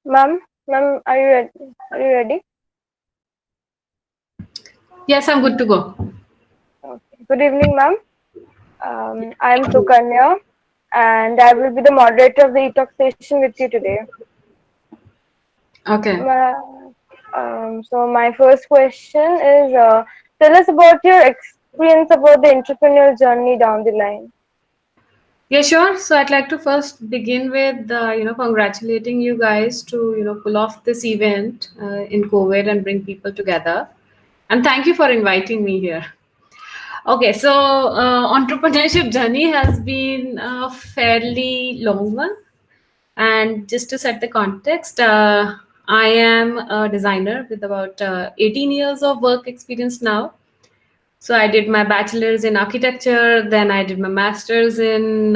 Ma'am, are you ready? Are you ready? Yes, I'm good to go. Okay. Good evening, ma'am. I am Sukanya, and I will be the moderator of the e-talk session with you today. Okay. So my first question is, tell us about your experience about the entrepreneurial journey down the line. Yeah, sure. So I'd like to first begin with, congratulating you guys to, pull off this event in COVID and bring people together. And thank you for inviting me here. Okay, so entrepreneurship journey has been a fairly long one. And just to set the context, I am a designer with about 18 years of work experience now. So I did my bachelor's in architecture, then I did my master's in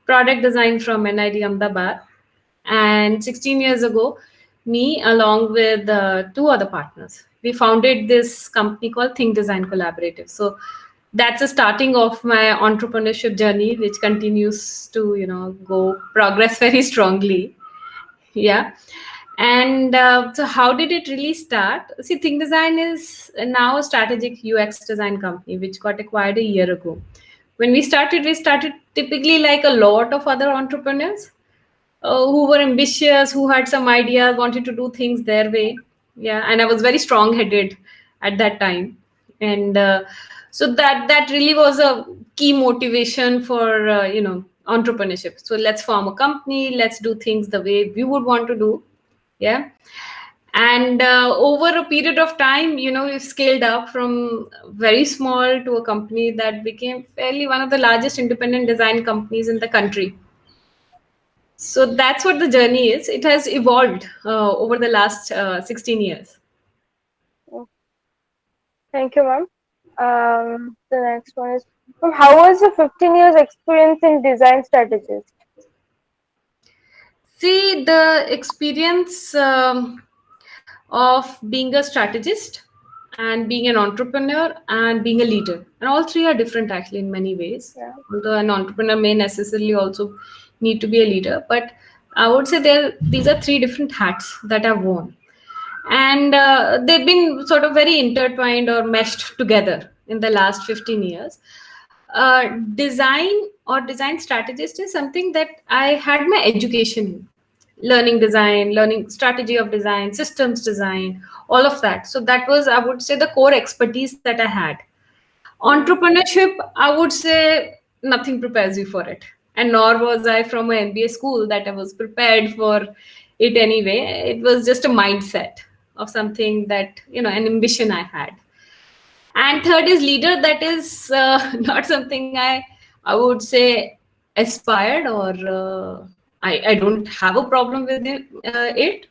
product design from NID Ahmedabad. And 16 years ago, me along with two other partners, we founded this company called Think Design Collaborative. So that's the starting of my entrepreneurship journey, which continues to go progress very strongly. Yeah. And so how did it really start? See, Think Design is now a strategic UX design company which got acquired a year ago. When we started typically like a lot of other entrepreneurs who were ambitious, who had some ideas, wanted to do things their way. Yeah, and I was very strong-headed at that time, and so that really was a key motivation for entrepreneurship. So let's form a company, let's do things the way we would want to do. Yeah, and over a period of time, we've scaled up from very small to a company that became fairly one of the largest independent design companies in the country. So that's what the journey is. It has evolved over the last 16 years. Oh, thank you, ma'am. The next one is, ma'am, how was your 15 years experience in design strategist? See, the experience of being a strategist and being an entrepreneur and being a leader, and all three are different actually in many ways. Yeah. Although an entrepreneur may necessarily also need to be a leader, but I would say these are three different hats that I've worn, and they've been sort of very intertwined or meshed together in the last 15 years. Design or design strategist is something that I had my education in, learning design, learning strategy of design, systems design, all of that. So that was, I would say, the core expertise that I had. Mm, Entrepreneurship, I would say, nothing prepares you for it. And nor was I from an MBA school that I was prepared for it anyway. It was just a mindset of something that, an ambition I had. And third is leader. That is not something I would say aspired, or I don't have a problem with it.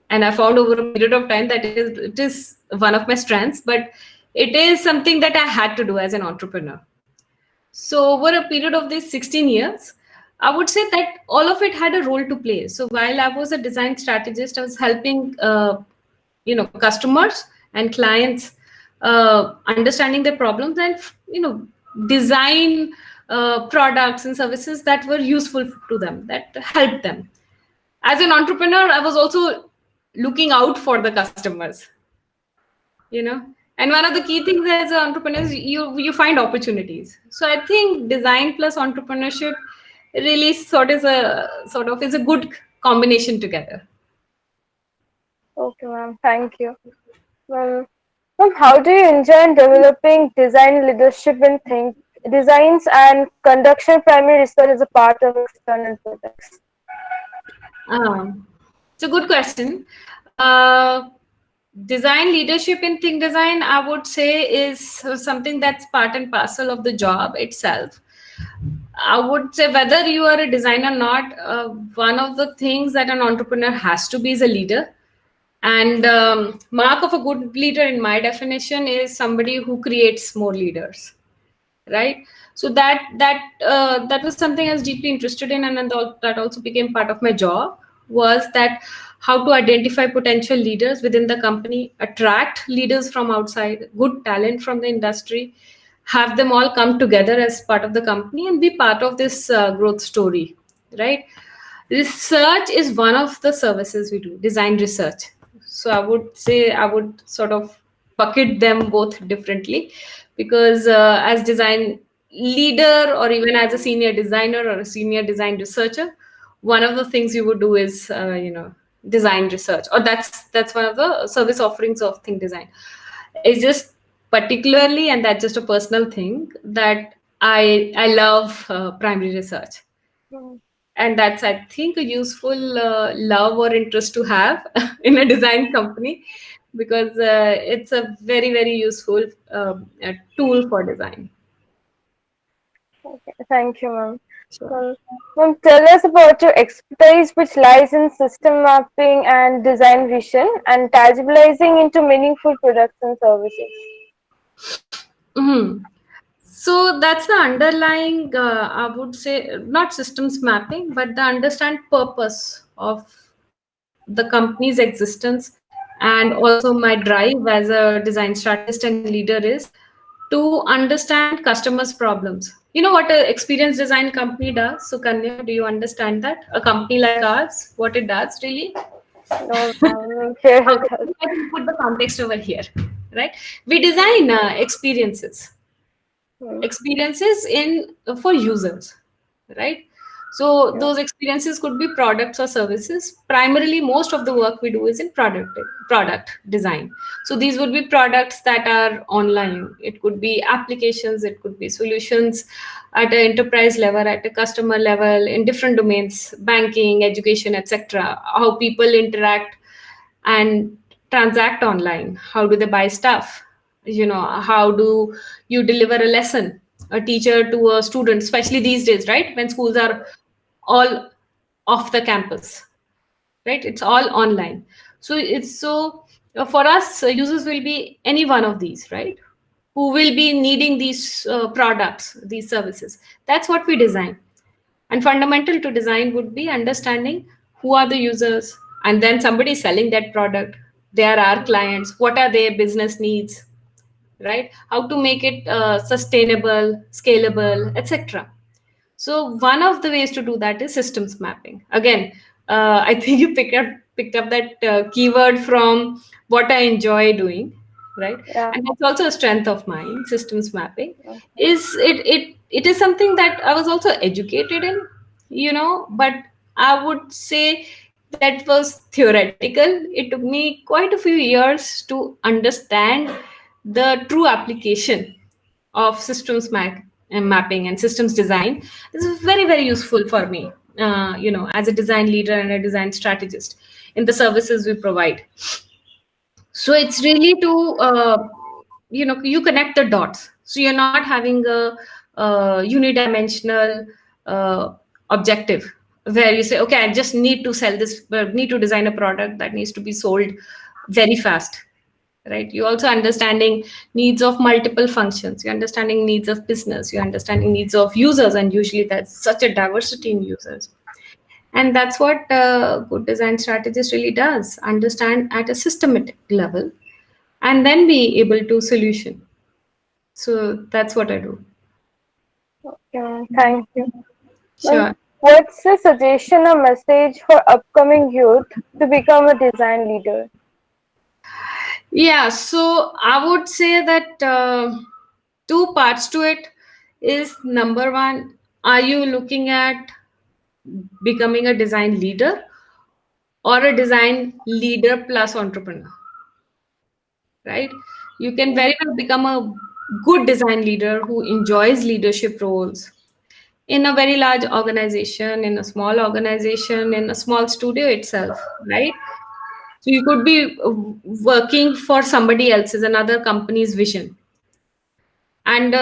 And I found over a period of time that it is one of my strengths, but it is something that I had to do as an entrepreneur. So over a period of these 16 years, I would say that all of it had a role to play. So while I was a design strategist, I was helping customers and clients understanding their problems, and design products and services that were useful to them, that helped them. As an entrepreneur, I was also looking out for the customers, you know and one of the key things as an entrepreneur is you find opportunities. So I think design plus entrepreneurship really sort of is a good combination together. okay, ma'am. Thank you. Well, ma'am, how do you enjoy developing design leadership in think designs and conduction primary research as a part of external projects? um, it's a good question. uh, Design leadership in think design, I would say, is something that's part and parcel of the job itself. I would say whether you are a designer or not, one of the things that an entrepreneur has to be is a leader. And mark of a good leader, in my definition, is somebody who creates more leaders, right? So that was something I was deeply interested in, and then that also became part of my job. Was that how to identify potential leaders within the company, attract leaders from outside, good talent from the industry, have them all come together as part of the company and be part of this growth story, right? Research is one of the services we do, design research. So I would say I would sort of bucket them both differently, because as design leader, or even as a senior designer or a senior design researcher, one of the things you would do is design research, or that's one of the service offerings of think design. It's just particularly, and that's just a personal thing, that I love primary research, Mm. and that's, I think, a useful love or interest to have in a design company, because it's a very very useful tool for design. Okay, thank you, ma'am. Sure. Well, ma'am, tell us about your expertise, which lies in system mapping and design vision and tangibilizing into meaningful products and services. Mhm. So that's the underlying, I would say, not systems mapping, but the understand purpose of the company's existence, and also my drive as a design strategist and leader is to understand customers' problems. You know what a experienced design company does? So Kanya, do you understand that? A company like ours, what it does really? No, ma'am, share Okay, with us. let me put the context over here, right? We design experiences, Mm. experiences in for users, right? So Yeah. those experiences could be products or services. Primarily, most of the work we do is in product design. So these would be products that are online. It could be applications, it could be solutions at an enterprise level, at a customer level, in different domains, banking, education, etc. How people interact and transact online. How do they buy stuff? How do you deliver a lesson, a teacher to a student, especially these days, right, when schools are all off the campus, right? It's all online. So it's so for us, users will be any one of these, right, who will be needing these products, these services. That's what we design. And fundamental to design would be understanding who are the users, and then somebody selling that product. They are our clients. What are their business needs, right? How to make it sustainable, scalable, etc. So one of the ways to do that is systems mapping. Again, I think you picked up that keyword from what I enjoy doing, right? Yeah. And that's also a strength of mine. Systems mapping Okay. is it is something that I was also educated in, but I would say that was theoretical. It took me quite a few years to understand the true application of mapping and systems design. This is very very useful for me, as a design leader and a design strategist in the services we provide. So it's really to you connect the dots, so you're not having a unidimensional objective where you say, okay, I just need to sell this, need to design a product that needs to be sold very fast, right? You also understanding needs of multiple functions, you're understanding needs of business, you're understanding needs of users, and usually that's such a diversity in users. And that's what a good design strategist really does, understand at a systematic level and then be able to solution. So that's what I do. Thank you. Well, Sure. what's a suggestion or message for upcoming youth to become a design leader? Yeah, so I would say that two parts to it is: number one, are you looking at becoming a design leader or a design leader plus entrepreneur, right? You can Mm. very well become a good design leader who enjoys leadership roles in a very large organization, in a small organization, in a small studio itself, right? So you could be working for somebody else's, another company's vision. And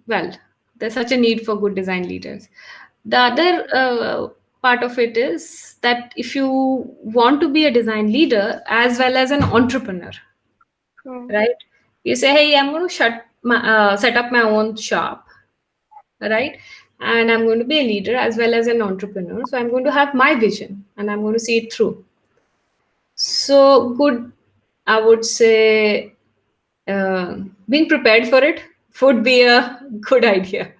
well, there's such a need for good design leaders. The other part of it is that if you want to be a design leader as well as an entrepreneur, Mm. right? You say, hey, I'm going to set up my own shop, right? And I'm going to be a leader as well as an entrepreneur. So I'm going to have my vision and I'm going to see it through. So good, I would say, being prepared for it would be a good idea.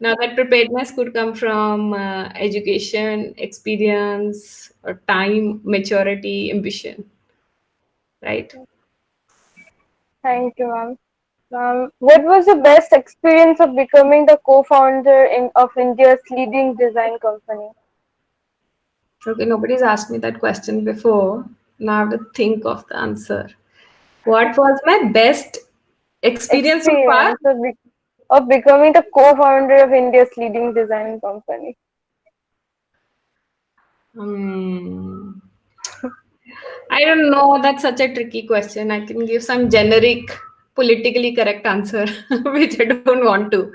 Now, that preparedness could come from education, experience, or time, maturity, ambition, right? Thank you, ma'am. What was the best experience of becoming the co-founder of India's leading design company? Okay, nobody's asked me that question before. Now I have to think of the answer. What was my best experience so far? Experience of becoming the co-founder of India's leading design company. Hmm. I don't know. That's such a tricky question. I can give some generic, politically correct answer, which I don't want to.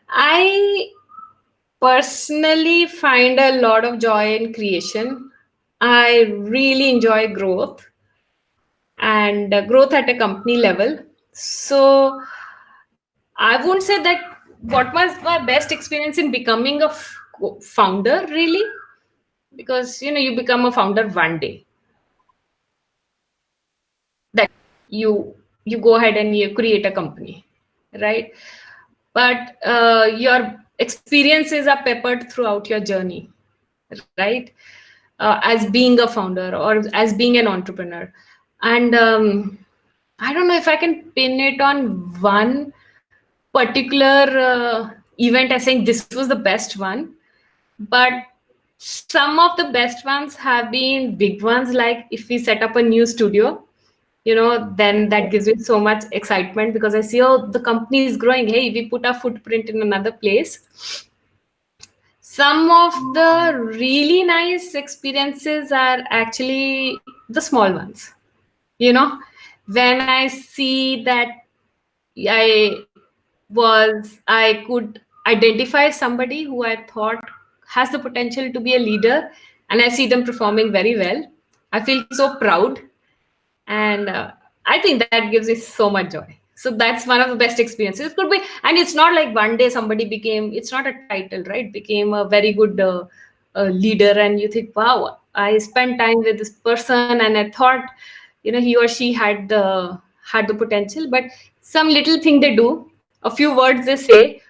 I personally find a lot of joy in creation. I really enjoy growth and growth at a company level. So I won't say that what was my best experience in becoming a founder, really, because you become a founder one day, that you go ahead and you create a company, right? But your experiences are peppered throughout your journey, right? As being a founder or as being an entrepreneur. And I don't know if I can pin it on one particular event as saying this was the best one, but some of the best ones have been big ones, like if we set up a new studio, then that gives me so much excitement because I see, oh, the company is growing. Hey, we put our footprint in another place. Some of the really nice experiences are actually the small ones. You know, when I see that I could identify somebody who I thought has the potential to be a leader, and I see them performing very well, I feel so proud, and I think that gives me so much joy. So that's one of the best experiences. It could be, and it's not like one day somebody became, it's not a title, right, became a very good leader, and you think, wow, I spent time with this person and I thought he or she had the potential. But some little thing they do, a few words they say,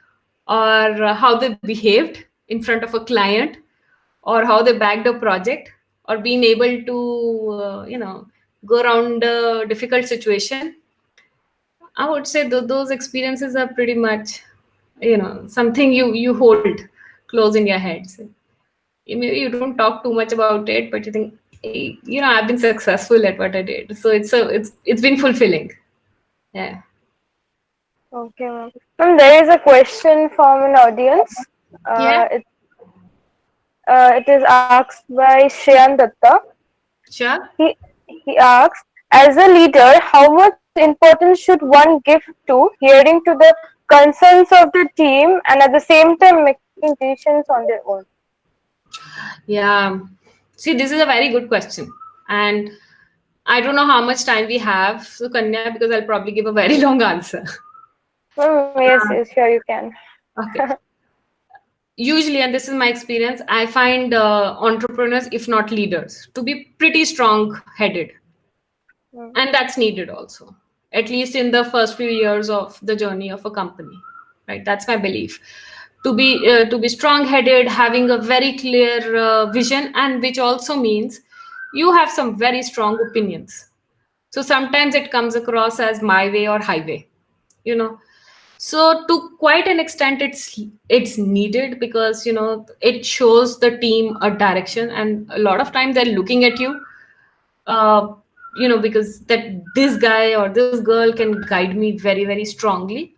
or how they behaved in front of a client, or how they backed a project, or being able to go around a difficult situation. I would say those experiences are pretty much something you hold close in your head. So maybe you don't talk too much about it, but you think, hey, I've been successful at what I did, so it's been fulfilling. Yeah. Okay, ma'am. Ma'am, there is a question from an audience. Yeah, It is asked by Shreyan Datta. sure. He asks, as a leader, how much importance should one give to hearing to the concerns of the team and at the same time making decisions on their own? Yeah. See, this is a very good question. And I don't know how much time we have, so Kanya, because I'll probably give a very long answer. Yes, yes, sure you can. Okay. Usually, and this is my experience, I find entrepreneurs, if not leaders, to be pretty strong headed. Mm. And that's needed also, at least in the first few years of the journey of a company, right? That's my belief. To be strong headed, having a very clear vision, and which also means you have some very strong opinions. So sometimes it comes across as my way or highway, you know so to quite an extent it's needed, because it shows the team a direction, and a lot of time they're looking at you, uh, because that this guy or this girl can guide me very, very strongly,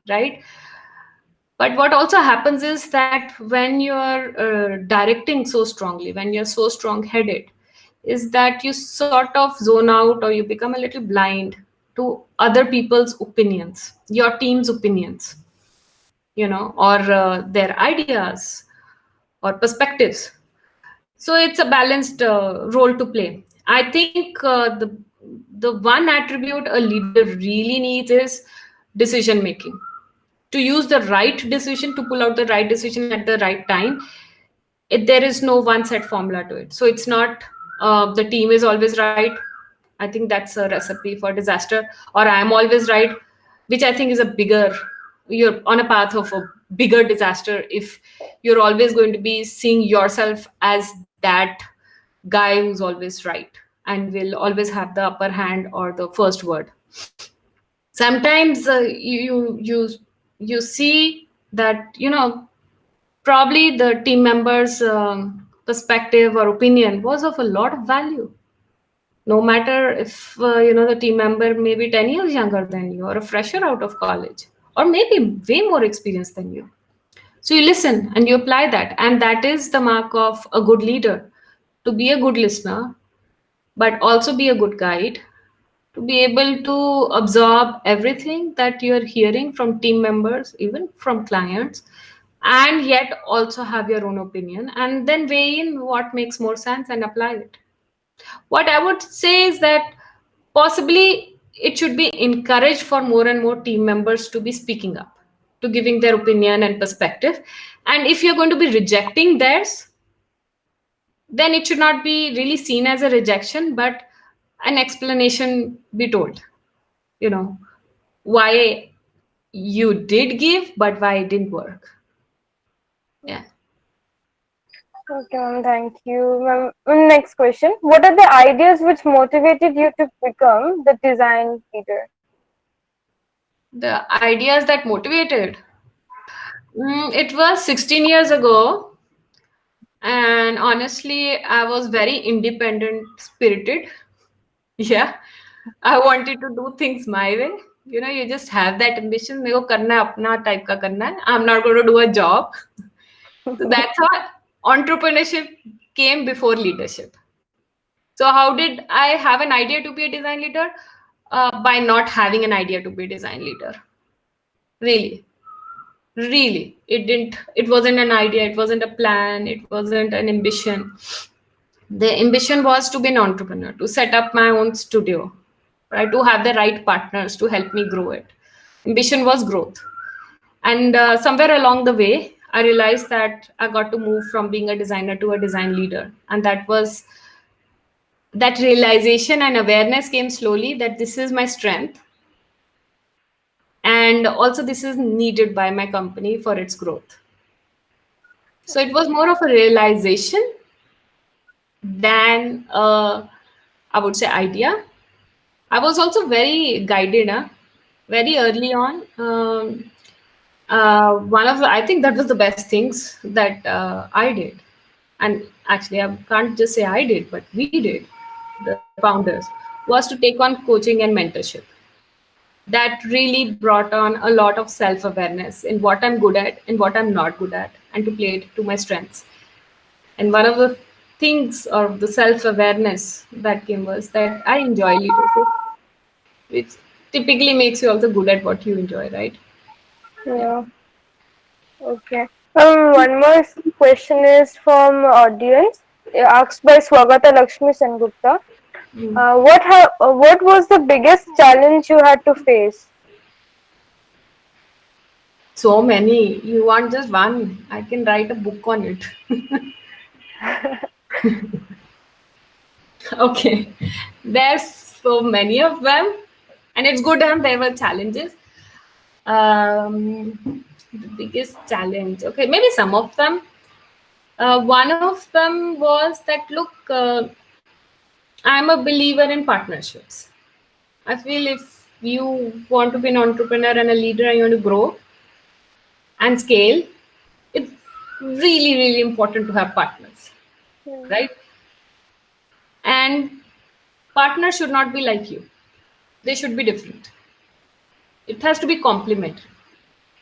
right? But what also happens is that when you're directing so strongly, when you're so strong headed, is that you sort of zone out, or you become a little blind to other people's opinions, your team's opinions, or their ideas or perspectives. So it's a balanced role to play. I think the one attribute a leader really needs is decision making, to use the right decision, to pull out the right decision at the right time. There is no one set formula to it. So it's not the team is always right. I think that's a recipe for disaster. Or I am always right, which I think is a bigger you're on a path of a bigger disaster if you're always going to be seeing yourself as that guy who's always right and will always have the upper hand or the first word. Sometimes you see that, probably the team members perspective or opinion was of a lot of value, no matter if the team member may be 10 years younger than you or a fresher out of college or maybe way more experienced than you. So you listen and you apply that, and that is the mark of a good leader, to be a good listener but also be a good guide, to be able to absorb everything that you're hearing from team members, even from clients, and yet also have your own opinion and then weigh in what makes more sense and apply it. What I would say is that possibly it should be encouraged for more and more team members to be speaking up, to giving their opinion and perspective. And if you're going to be rejecting theirs, then it should not be really seen as a rejection, but an explanation be told, you know, why you did give, but why it didn't work. Yeah. Okay, ma'am, thank you. Ma'am, next question. What are the ideas which motivated you to become the design leader? The ideas that motivated. It was 16 years ago, and honestly, I was very independent spirited. Yeah, I wanted to do things my way. You just have that ambition. मेरे को करना है अपना type का करना है. I'm not going to do a job. So that's how entrepreneurship came before leadership. So how did I have an idea to be a design leader? By not having an idea to be a design leader. Really, really, it wasn't an idea. It wasn't a plan. It wasn't an ambition. The ambition was to be an entrepreneur, to set up my own studio, right? To have the right partners to help me grow it. Ambition was growth. And somewhere along the way, I realized that I got to move from being a designer to a design leader. And that realization and awareness came slowly, that this is my strength. And also, this is needed by my company for its growth. So it was more of a realization than, I would say, idea. I was also very guided, very early on. One of I think that was the best things that I did, and actually I can't just say I did, but we did, the founders, was to take on coaching and mentorship. That really brought on a lot of self awareness in what I'm good at and what I'm not good at, and to play it to my strengths. And one of the things or the self awareness that came was that I enjoy leadership, which typically makes you also good at what you enjoy, right? Yeah. Yeah, okay. One more question is from audience, asked by Swagata Lakshmi Sengupta. Mm. What was the biggest challenge you had to face? So many. You want just one? I can write a book on it. Okay. There's so many of them, and it's good, and there were challenges. The biggest challenge. Okay, maybe some of them. One of them was that, look, I'm a believer in partnerships. I feel if you want to be an entrepreneur and a leader and you want to grow and scale, it's really, really important to have partners, Yeah. right? And partners should not be like you, they should be different. It has to be complementary.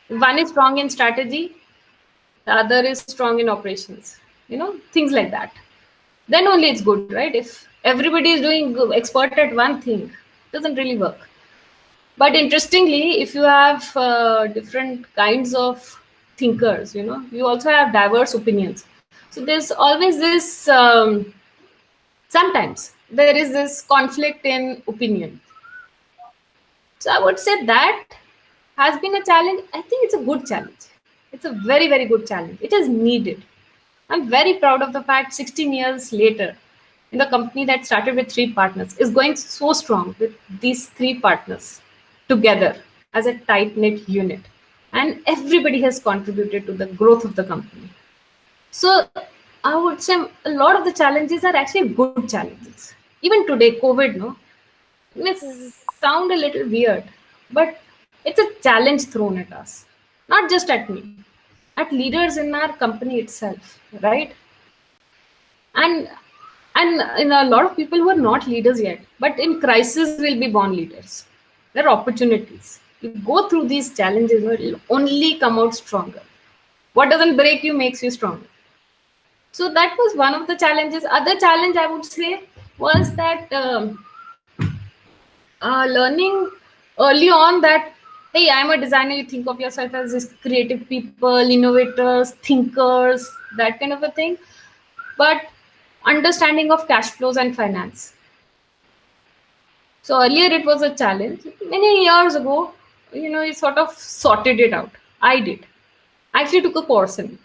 One is strong in strategy, the other is strong in operations, things like that. Then only it's good, right? If everybody is doing expert at one thing, it doesn't really work. But interestingly, if you have different kinds of thinkers, you also have diverse opinions. So there's always this, sometimes there is this conflict in opinion. So I would say that has been a challenge. I think it's a good challenge. It's a very, very good challenge. It is needed. I'm very proud of the fact 16 years later, in the company that started with three partners, is going so strong with these three partners together as a tight knit unit. and everybody has contributed to the growth of the company. So I would say a lot of the challenges are actually good challenges. Even today, COVID, no, it may Mhm. sound a little weird, but it's a challenge thrown at us, not just at me, at leaders in our company itself, right? And in a lot of people who are not leaders yet, but in crisis will be born leaders. There are opportunities. You go through these challenges, you'll only come out stronger. What doesn't break you makes you stronger. So that was one of the challenges. Other challenge I would say was that learning early on that, hey, I'm a designer. You think of yourself as this creative people, innovators, thinkers, that kind of a thing. But understanding of cash flows and finance. So earlier it was a challenge. Many years ago, you sort of sorted it out. I did. I actually took a course in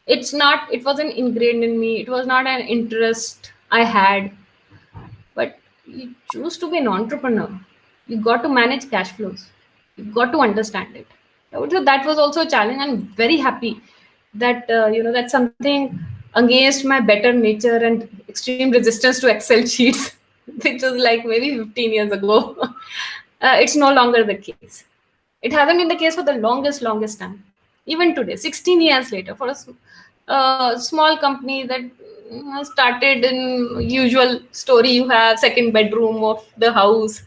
it. It wasn't ingrained in me. It was not an interest I had. But you choose to be an entrepreneur. You got to manage cash flows. You got to understand it. I would say that was also a challenge. I'm very happy that that's something against my better nature and extreme resistance to Excel sheets, which was like maybe 15 years ago. It's no longer the case. It hasn't been the case for the longest time. Even today, 16 years later, for a small company that started in usual story, you have second bedroom of the house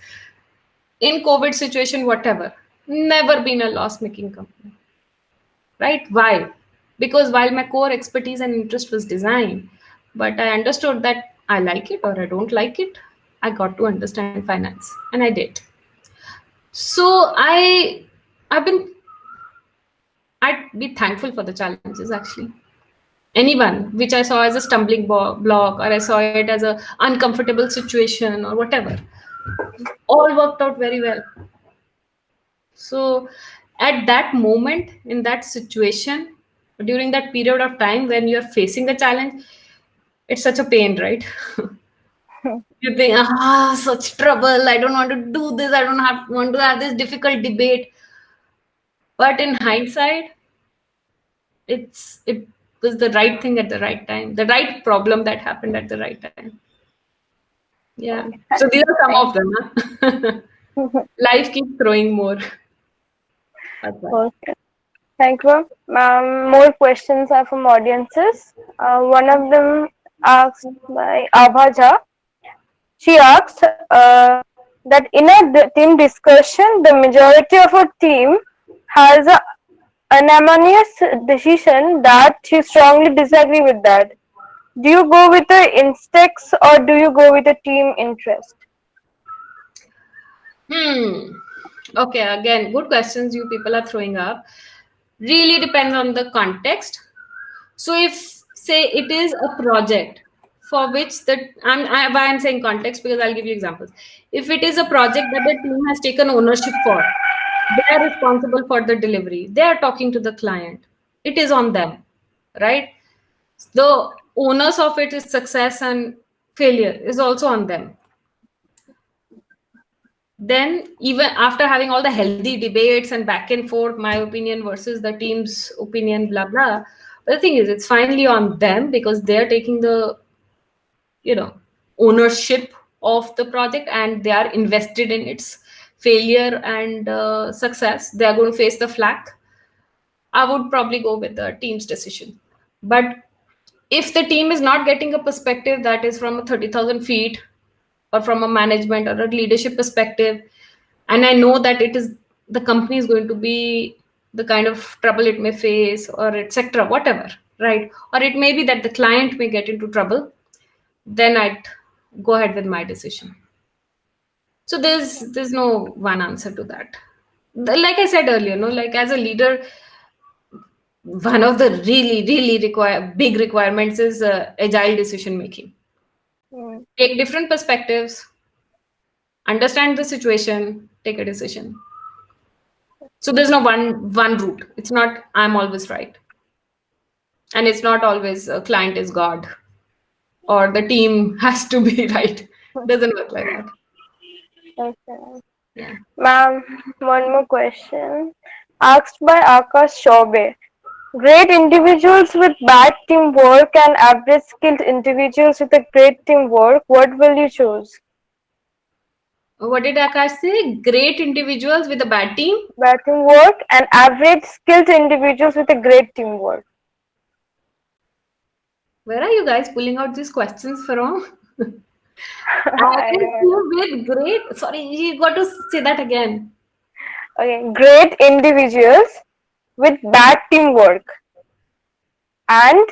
in COVID situation, whatever, never been a loss making company, right? Why? Because while my core expertise and interest was design, but I understood that I like it or I don't like it, I got to understand finance, and I did. So I've been I'd be thankful for the challenges actually. Anyone which I saw as a stumbling block, or I saw it as a uncomfortable situation or whatever, all worked out very well. So at that moment, in that situation, during that period of time when you're facing the challenge, it's such a pain, right? You think, such trouble. I don't want to do this. I don't want to have this difficult debate. But in hindsight, it was the right thing at the right time, the right problem that happened at the right time. Yeah. Okay, So these are some thank of them. Huh? Life keeps throwing more. That's why. okay. Thank you. More questions are from audiences. One of them asked by Abhaja. She asked that in a team discussion, the majority of a team has a unanimous decision that she strongly disagree with that. Do you go with the instincts or do you go with the team interest? Hmm. Okay, again, good questions you people are throwing up. Really depends on the context. So if say it is a project for which why I'm saying context, because I'll give you examples. If it is a project that the team has taken ownership for, they are responsible for the delivery. They are talking to the client. It is on them, right? The owners of it is success and failure is also on them. Then even after having all the healthy debates and back and forth, my opinion versus the team's opinion, blah blah, but the thing is it's finally on them because they're taking the you know ownership of the project and they are invested in its failure and success. They are going to face the flack. I would probably go with the team's decision. But if the team is not getting a perspective that is from a 30,000 feet or from a management or a leadership perspective, and I know that it is the company is going to be the kind of trouble it may face or etc., whatever, right? Or it may be that the client may get into trouble, then I'd go ahead with my decision. So there's no one answer to that. Like I said earlier, no, like as a leader, one of the really big requirements is agile decision making. Mm, Take different perspectives, understand the situation, take a decision. So there's no one route. It's not I'm always right, and it's not always a client is God or the team has to be right. Doesn't work like that. okay. Yeah. Ma'am, one more question. Asked by Akash Chaube. Great individuals with bad teamwork and average skilled individuals with a great teamwork, what will you choose? What did Akash say? Great individuals with a bad team? Bad teamwork and average skilled individuals with a great teamwork. Where are you guys pulling out these questions from? I Average don't know. team with great. Sorry, you got to say that again. Okay, great individuals with bad teamwork and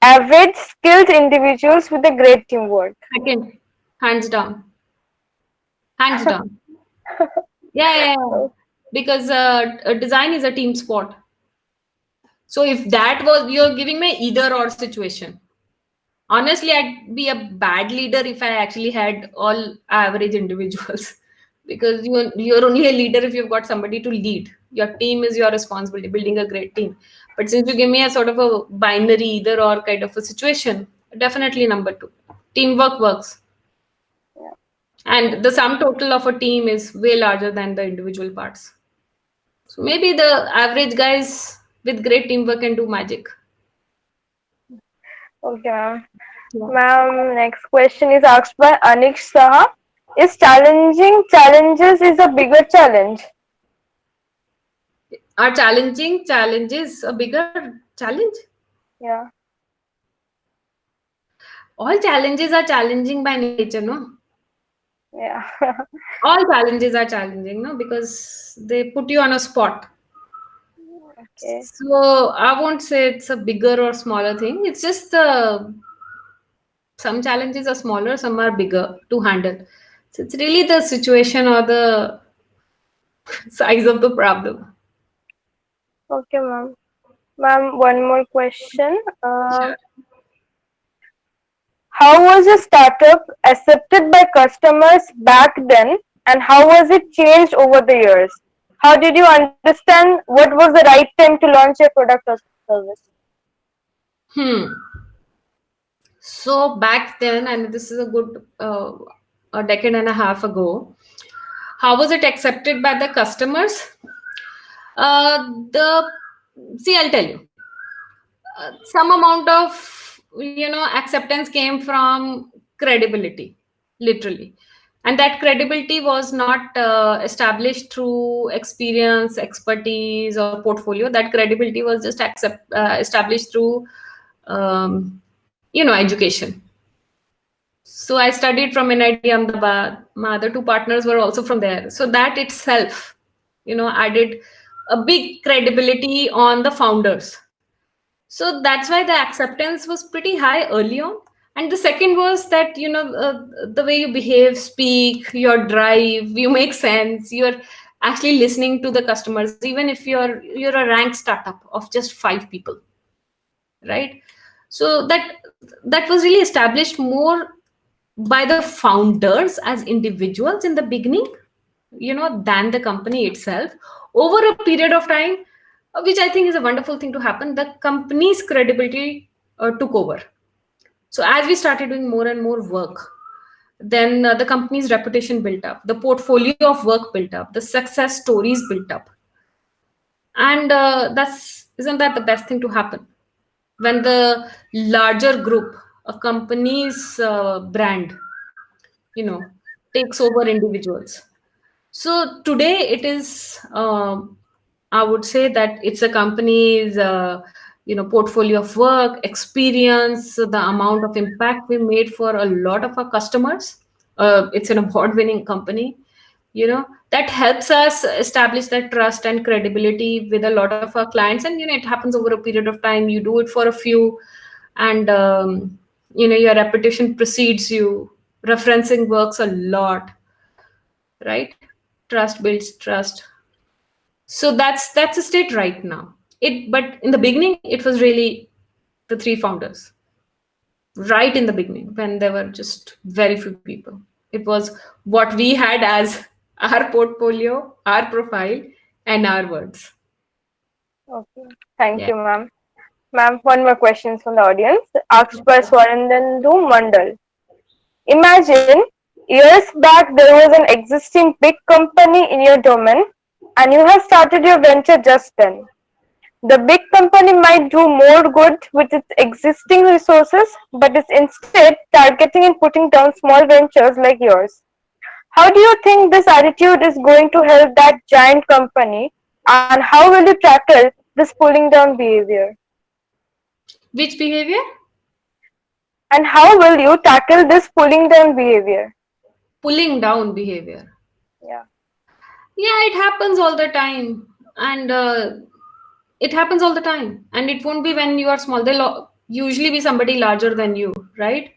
average skilled individuals with a great teamwork. Second, hands down. Hands down. Yeah, yeah, yeah. Because design is a team sport. So if that was you're giving me either or situation. Honestly, I'd be a bad leader if I actually had all average individuals. Because you're only a leader if you've got somebody to lead. Your team is your responsibility, building a great team. But since you give me a sort of a binary either or kind of a situation, definitely number two. Teamwork works. Yeah. And the sum total of a team is way larger than the individual parts. So maybe the average guys with great teamwork can do magic. Okay, ma'am. Yeah. Ma'am, next question is asked by Anish Saha. Is challenging challenges is a bigger challenge? Are challenging challenges a bigger challenge? Yeah, All challenges are challenging by nature, no? yeah. All challenges are challenging, no? Because they put you on a spot. Okay, So I won't say it's a bigger or smaller thing. It's just some challenges are smaller, some are bigger to handle. So it's really the situation or the size of the problem. okay, ma'am. Ma'am, one more question. Sure. How was a startup accepted by customers back then, and how was it changed over the years? How did you understand what was the right time to launch a product or service? Hmm. So back then, and this is a good a decade and a half ago, how was it accepted by the customers? The see, I'll tell you. Some amount of acceptance came from credibility, literally, and that credibility was not established through experience, expertise, or portfolio. That credibility was just established through education. So I studied from NIT Ahmedabad. My other two partners were also from there. So that itself, added a big credibility on the founders. So that's why the acceptance was pretty high early on. And the second was that, the way you behave, speak, your drive, you make sense. You're actually listening to the customers, even if you're a ranked startup of just 5 people, right? So that was really established more by the founders as individuals in the beginning, than the company itself. Over a period of time, which I think is a wonderful thing to happen, the company's credibility took over. So as we started doing more and more work, then the company's reputation built up, the portfolio of work built up, the success stories built up. And that's isn't that the best thing to happen when the larger group, a company's brand, you know takes over individuals. So today it is, I would say that it's a company's portfolio of work, experience, the amount of impact we made for a lot of our customers. It's an award winning company, that helps us establish that trust and credibility with a lot of our clients. And it happens over a period of time. You do it for a few, and your reputation precedes you. Referencing works a lot, right? Trust builds trust. So that's a state right now. But in the beginning it was really the three founders, right in the beginning, when there were just very few people. It was what we had as our portfolio, our profile, and our words. Okay, thank Yeah. you, ma'am. Ma'am, one more question from the audience, asked by Swarandandu Mandal. Imagine years back there was an existing big company in your domain and you have started your venture just then. The big company might do more good with its existing resources, but is instead targeting and putting down small ventures like yours. How do you think this attitude is going to help that giant company, and how will you tackle this pulling down behavior? Which behavior? And how will you tackle this pulling down behavior? Pulling down behavior. Yeah. Yeah, it happens all the time. And it happens all the time. And it won't be when you are small. There'll usually be somebody larger than you, right?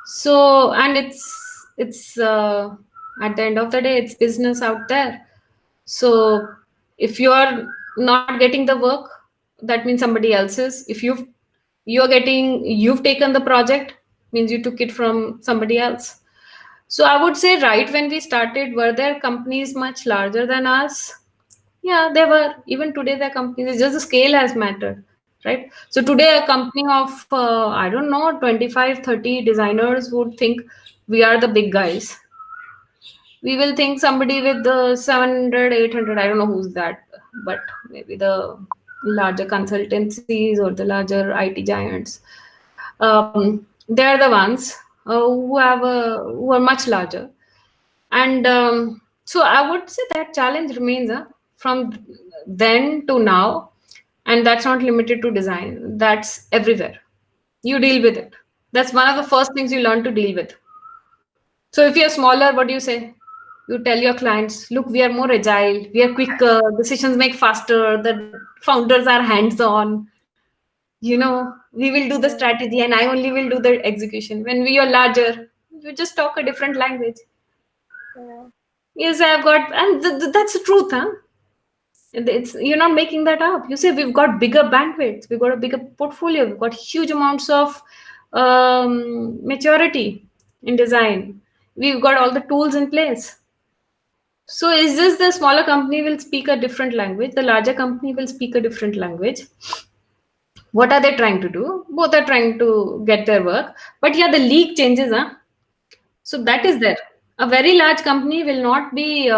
So, and it's at the end of the day, it's business out there. So if you are not getting the work, that means somebody else's. If you've taken the project, means you took it from somebody else. So I would say, right when we started, were there companies much larger than us? Yeah, there were. Even today, there are companies. It's just the scale has mattered, right? So today, a company of I don't know, 25, 30 designers would think we are the big guys. We will think somebody with the 700, 800. I don't know who's that, but maybe the larger consultancies or the larger IT giants. They're the ones who are much larger. And so I would say that challenge remains from then to now, and that's not limited to design. That's everywhere. You deal with it. That's one of the first things you learn to deal with. So if you're smaller, what do you say? You tell your clients, look, we are more agile, we are quicker, decisions make faster, the founders are hands-on, we will do the Mm, strategy and I only will do the execution. When we are larger, you just talk a different language. yeah, Yes, I've got, and that's the truth, huh? It's you're not making that up. You say we've got bigger bandwidth, we've got a bigger portfolio, we've got huge amounts of maturity in design. We've got all the tools in place. So is this the smaller company will speak a different language, the larger company will speak a different language? What are they trying to do? Both are trying to get their work, but yeah, the league changes, huh? So that yeah, is there. A very large company will not be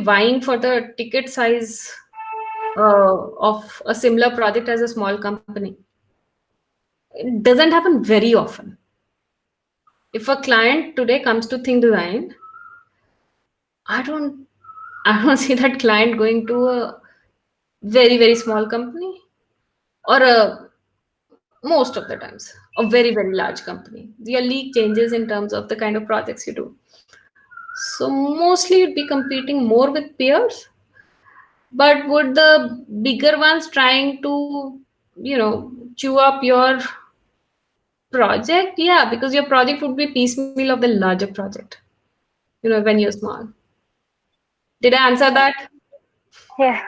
vying for the ticket size of a similar project as a small company. It doesn't happen very often. If a client today comes to think design, I don't I don't see that client going to a very very small company or a most of the times a very very large company. Your league changes in terms of the kind of projects you do. So mostly you'd be competing more with peers, but would the bigger ones trying to chew up your project? Yeah, because your project would be piecemeal of the larger project, when you're small. Did I answer yeah. that? Yeah.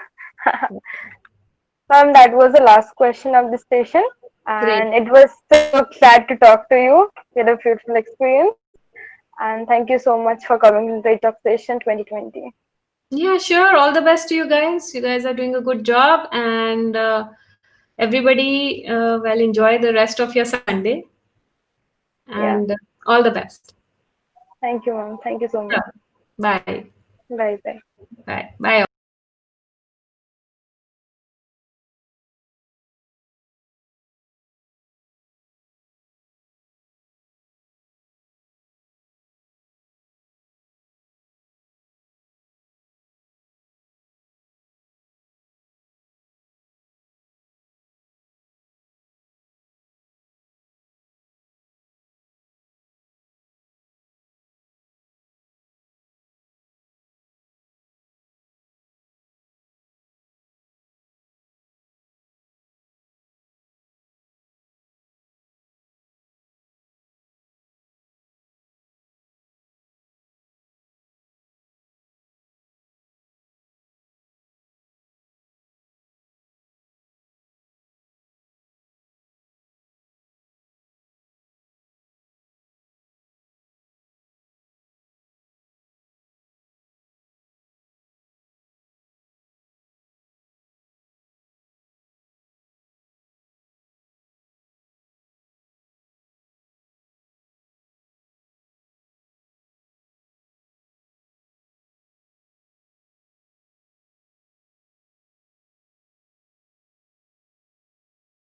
Ma'am, that was the last question of the session, Great. and it was so glad to talk to you. We had a beautiful experience, and thank you so much for coming to the Talk Session 2020. Yeah, sure. All the best to you guys. You guys are doing a good job, and everybody, well, enjoy the rest of your Sunday, Yeah. and all the best. Thank you, ma'am. Thank you so Sure. much. Bye. Bye bye. Bye. Bye, all.